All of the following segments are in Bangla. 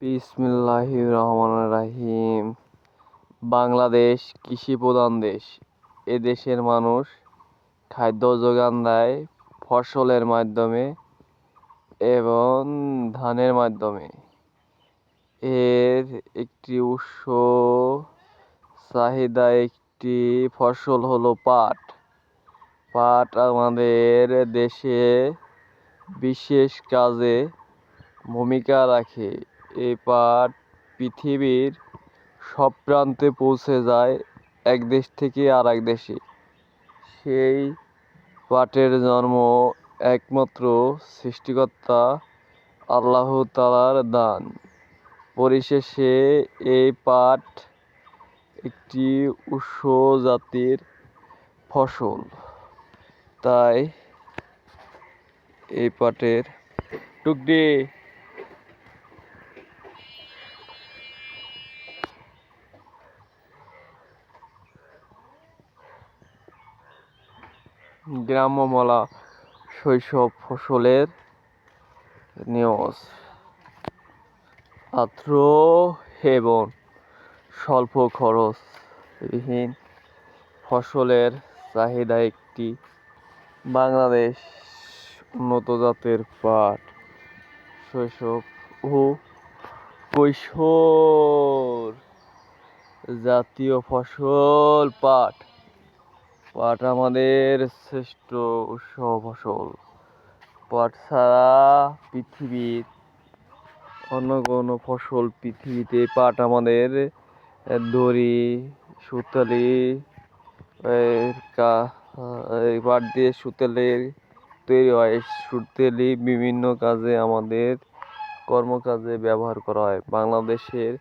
বিসমিল্লাহির রহমানির রাহিম। বাংলাদেশ কৃষি প্রধান দেশ। এ দেশের মানুষ খাদ্য যোগান দেয় ফসলের মাধ্যমে এবং ধানের মাধ্যমে। এর একটি উৎস চাহিদা একটি ফসল হলো পাট। পাট আমাদের দেশে বিশেষ কাজে ভূমিকা রাখে। এই পাট পৃথিবীর সব প্রান্তে পৌঁছে যায় এক দেশ থেকে আর এক দেশে। সেই পাটের জন্ম একমাত্র সৃষ্টিকর্তা আল্লাহ তাআলার দান। পরিশেষে এই পাট একটি উৎস জাতির ফসল, তাই এই পাটের টুকরি গ্রাম্যমালা শৈশব ফসলের নিয়স আর্দ্র এবং স্বল্প খরচবিহীন ফসলের চাহিদা একটি বাংলাদেশ উন্নত জাতের পাট শৈশব ও কৈশোর জাতীয় ফসল পাট। পাট আমাদের শ্রেষ্ঠ উৎস ফসল। পাট ছাড়া পৃথিবীর অন্য কোনো ফসল পৃথিবীতে পাট আমাদের দড়ি, সুতালি, পাট দিয়ে সুতালি তৈরি হয়। সুতালি বিভিন্ন কাজে আমাদের কর্মকাজে ব্যবহার করা হয়। বাংলাদেশের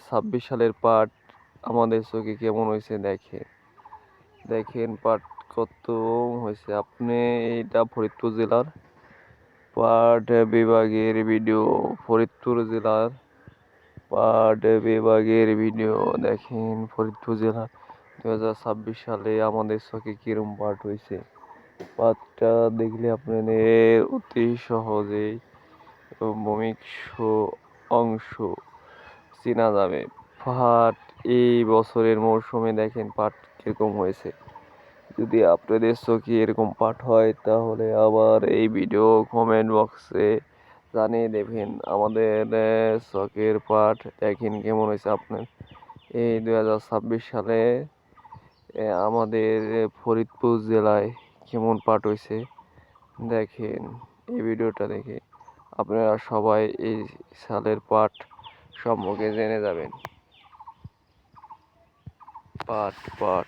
26 সালের পাট আমাদের চোখে কেমন হয়েছে দেখেন পাট কত হয়েছে। আপনি এটা ফরিদপুর জেলার পাট বিভাগের ভিডিও। ফরিদপুর জেলার পাট বিভাগের ভিডিও দেখেন। ফরিদপুর জেলার 2026 সালে আমাদের চোখে কিরম পাট হয়েছে। পাটটা দেখলে আপনাদের অতি সহজেই ভূমিষ্ঠ অংশ চেনা যাবে। পাট এই বছরের মৌসুমে দেখেন পাট কিরকম হয়েছে। যদি আপনাদের চোখে এরকম পাট হয় তাহলে আবার এই ভিডিও কমেন্ট বক্সে জানিয়ে দেবেন। আমাদের চোখের পাট দেখেন কেমন হয়েছে আপনার এই 2026 সালে আমাদের ফরিদপুর জেলায় কেমন পাট হয়েছে দেখেন। এই ভিডিওটা দেখে আপনারা সবাই এই সালের পাট সম্পর্কে জেনে যাবেন। পাট।